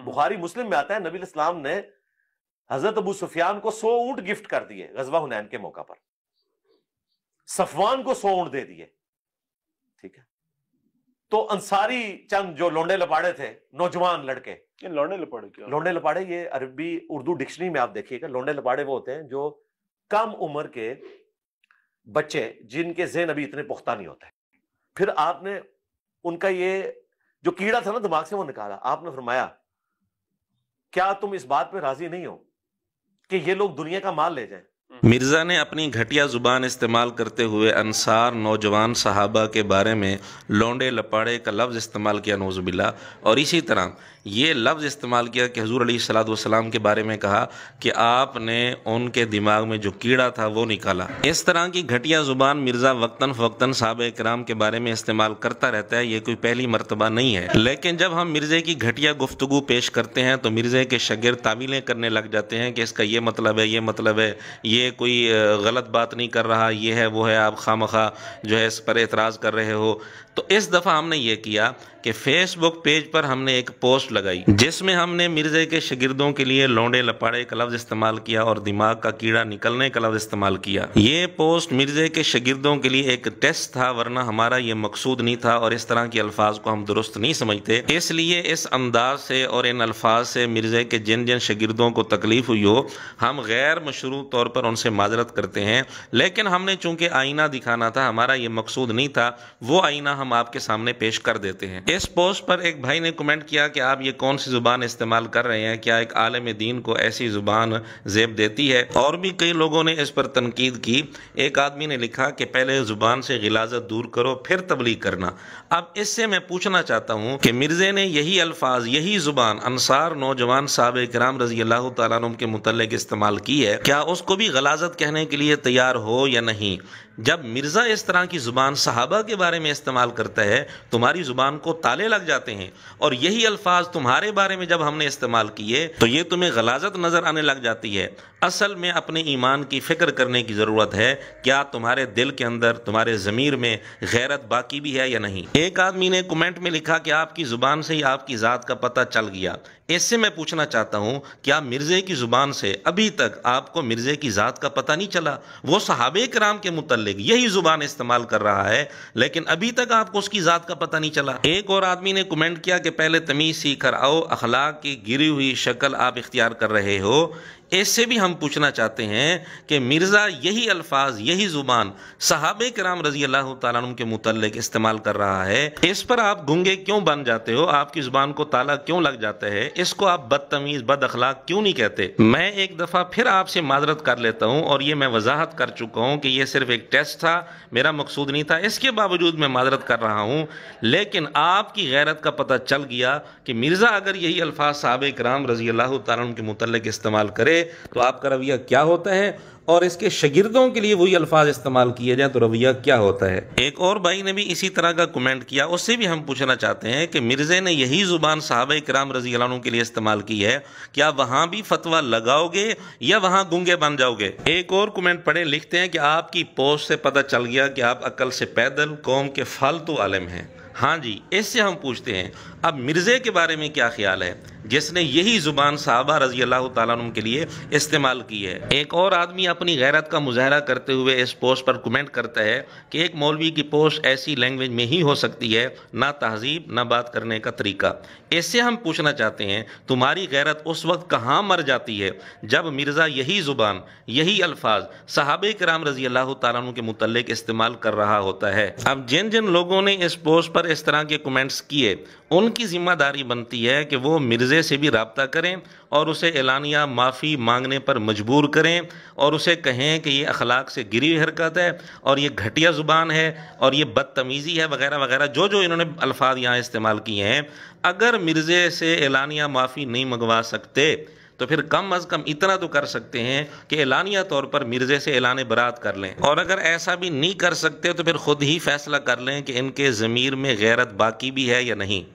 بخاری مسلم میں آتا ہے نبی علیہ السلام نے حضرت ابو سفیان کو 100 اونٹ گفٹ کر دیے غزوہ حنین کے موقع پر، صفوان کو 100 اونٹ دے دیے، ٹھیک ہے؟ تو انصاری چند جو لونڈے لپاڑے تھے، نوجوان لڑکے، لونڈے لپاڑے کیا؟ لونڈے لپاڑے یہ عربی اردو ڈکشنری میں آپ دیکھیے گا، لونڈے لپاڑے وہ ہوتے ہیں جو کم عمر کے بچے جن کے ذہن ابھی اتنے پختہ نہیں ہوتے۔ پھر آپ نے ان کا یہ جو کیڑا تھا نا دماغ سے وہ نکالا، آپ نے فرمایا کیا تم اس بات پہ راضی نہیں ہو کہ یہ لوگ دنیا کا مال لے جائیں؟ مرزا نے اپنی گھٹیا زبان استعمال کرتے ہوئے انصار نوجوان صحابہ کے بارے میں لونڈے لپاڑے کا لفظ استعمال کیا، نعوذ باللہ، اور اسی طرح یہ لفظ استعمال کیا کہ حضور علیہ الصلوۃ والسلام کے بارے میں کہا کہ آپ نے ان کے دماغ میں جو کیڑا تھا وہ نکالا۔ اس طرح کی گھٹیا زبان مرزا وقتاً فوقتاً صحابہ کرام کے بارے میں استعمال کرتا رہتا ہے، یہ کوئی پہلی مرتبہ نہیں ہے۔ لیکن جب ہم مرزے کی گھٹیا گفتگو پیش کرتے ہیں تو مرزے کے شاگرد تعویلیں کرنے لگ جاتے ہیں کہ اس کا یہ مطلب ہے، یہ مطلب ہے، یہ کوئی غلط بات نہیں کر رہا، یہ ہے وہ ہے، آپ خواہ جو ہے اس پر اعتراض کر رہے ہو۔ تو اس دفعہ ہم نے یہ کیا کہ فیس بک پیج پر ہم نے ایک پوسٹ لگائی جس میں ہم نے مرزے کے شاگردوں کے لیے لونڈے لپاڑے کا لفظ استعمال کیا اور دماغ کا کیڑا نکلنے کا لفظ استعمال کیا۔ یہ پوسٹ مرزے کے شاگردوں کے لیے ایک ٹیسٹ تھا، ورنہ ہمارا یہ مقصود نہیں تھا، اور اس طرح کے الفاظ کو ہم درست نہیں سمجھتے۔ اس لیے اس انداز سے اور ان الفاظ سے مرزے کے جن جن شاگردوں کو تکلیف ہوئی ہو، ہم غیر مشروع طور پر ان سے معذرت کرتے ہیں، لیکن ہم نے چونکہ آئینہ دکھانا تھا، ہمارا یہ مقصود نہیں تھا، وہ آئینہ ہم آپ کے سامنے پیش کر دیتے ہیں۔ اس پوسٹ پر ایک بھائی نے کمنٹ کیا کہ آپ یہ کون سی زبان استعمال کر رہے ہیں، کیا ایک عالم دین کو ایسی زبان زیب دیتی ہے؟ اور بھی کئی لوگوں نے اس پر تنقید کی۔ ایک آدمی نے لکھا کہ پہلے زبان سے غلاظت دور کرو پھر تبلیغ کرنا۔ اب اس سے میں پوچھنا چاہتا ہوں کہ مرزے نے یہی الفاظ، یہی زبان انصار نوجوان صحابہ کرام رضی اللہ تعالیٰ عنہ کے متعلق استعمال کی ہے، کیا اس کو بھی غلاظت کہنے کے لیے تیار ہو یا نہیں؟ جب مرزا اس طرح کی زبان صحابہ کے بارے میں استعمال کرتا ہے، تمہاری زبان کو تالے لگ جاتے ہیں، اور یہی الفاظ تمہارے بارے میں جب ہم نے استعمال کیے تو یہ تمہیں غلاظت نظر آنے لگ جاتی ہے۔ اصل میں اپنے ایمان کی فکر کرنے کی ضرورت ہے، کیا تمہارے دل کے اندر، تمہارے ضمیر میں غیرت باقی بھی ہے یا نہیں؟ ایک آدمی نے کمنٹ میں لکھا کہ آپ کی زبان سے ہی آپ کی ذات کا پتہ چل گیا۔ اس سے میں پوچھنا چاہتا ہوں، کیا مرزے کی زبان سے ابھی تک آپ کو مرزے کی ذات کا پتہ نہیں چلا؟ وہ صحابہ کرام کے متعلق یہی زبان استعمال کر رہا ہے، لیکن ابھی تک آپ کو اس کی ذات کا پتہ نہیں چلا۔ ایک اور آدمی نے کمنٹ کیا کہ پہلے تمیز سیکھ کر آؤ، اخلاق کی گری ہوئی شکل آپ اختیار کر رہے ہو۔ اس سے بھی ہم پوچھنا چاہتے ہیں کہ مرزا یہی الفاظ، یہی زبان صحابہ کرام رضی اللہ تعالیٰ عنہ کے متعلق استعمال کر رہا ہے، اس پر آپ گنگے کیوں بن جاتے ہو؟ آپ کی زبان کو تالا کیوں لگ جاتا ہے؟ اس کو آپ بدتمیز، بد اخلاق کیوں نہیں کہتے؟ میں ایک دفعہ پھر آپ سے معذرت کر لیتا ہوں، اور یہ میں وضاحت کر چکا ہوں کہ یہ صرف ایک ٹیسٹ تھا، میرا مقصود نہیں تھا، اس کے باوجود میں معذرت کر رہا ہوں۔ لیکن آپ کی غیرت کا پتہ چل گیا کہ مرزا اگر یہی الفاظ صحابہ کرام رضی اللہ تعالیٰ عنہ کے متعلق استعمال کرے تو آپ کا رویہ کیا ہوتا ہے، اور اس کے شاگردوں کے لیے وہی الفاظ استعمال کیے جائیں تو رویہ کیا ہوتا ہے۔ ایک اور بھائی نے بھی اسی طرح کا کمنٹ کیا، اس سے بھی ہم پوچھنا چاہتے ہیں کہ مرزے نے یہی زبان صحابہ کرام رضی اللہ عنہ کے لیے استعمال کی ہے، کیا وہاں بھی فتویٰ لگاؤ گے یا وہاں گنگے بن جاؤ گے؟ ایک اور کمنٹ پڑھیں، لکھتے ہیں کہ آپ کی پوسٹ سے پتہ چل گیا کہ آپ عقل سے پیدل قوم کے فالتو عالم ہیں۔ ہاں جی، اس سے ہم پوچھتے ہیں اب مرزے کے بارے میں کیا خیال ہے جس نے یہی زبان صحابہ رضی اللہ تعالیٰ عنہ کے لیے استعمال کی ہے؟ ایک اور آدمی اپنی غیرت کا مظاہرہ کرتے ہوئے اس پوسٹ پر کمنٹ کرتا ہے کہ ایک مولوی کی پوسٹ ایسی لینگویج میں ہی ہو سکتی ہے، نہ تہذیب نہ بات کرنے کا طریقہ۔ اس سے ہم پوچھنا چاہتے ہیں تمہاری غیرت اس وقت کہاں مر جاتی ہے جب مرزا یہی زبان، یہی الفاظ صحابہ کرام رضی اللہ تعالیٰ عنہ کے متعلق استعمال کر رہا ہوتا ہے؟ اب جن جن لوگوں نے اس پوسٹ پر اس طرح کے کمنٹس کیے، ان کی ذمہ داری بنتی ہے کہ وہ مرزے سے بھی رابطہ کریں اور اسے اعلانیہ معافی مانگنے پر مجبور کریں، اور اسے کہیں کہ یہ اخلاق سے گری ہوئی حرکت ہے اور یہ گھٹیا زبان ہے اور یہ بدتمیزی ہے وغیرہ وغیرہ، جو جو انہوں نے الفاظ یہاں استعمال کیے ہیں۔ اگر مرزے سے اعلانیہ معافی نہیں منگوا سکتے تو پھر کم از کم اتنا تو کر سکتے ہیں کہ اعلانیہ طور پر مرزے سے اعلان برات کر لیں، اور اگر ایسا بھی نہیں کر سکتے تو پھر خود ہی فیصلہ کر لیں کہ ان کے ضمیر میں غیرت باقی بھی ہے یا نہیں۔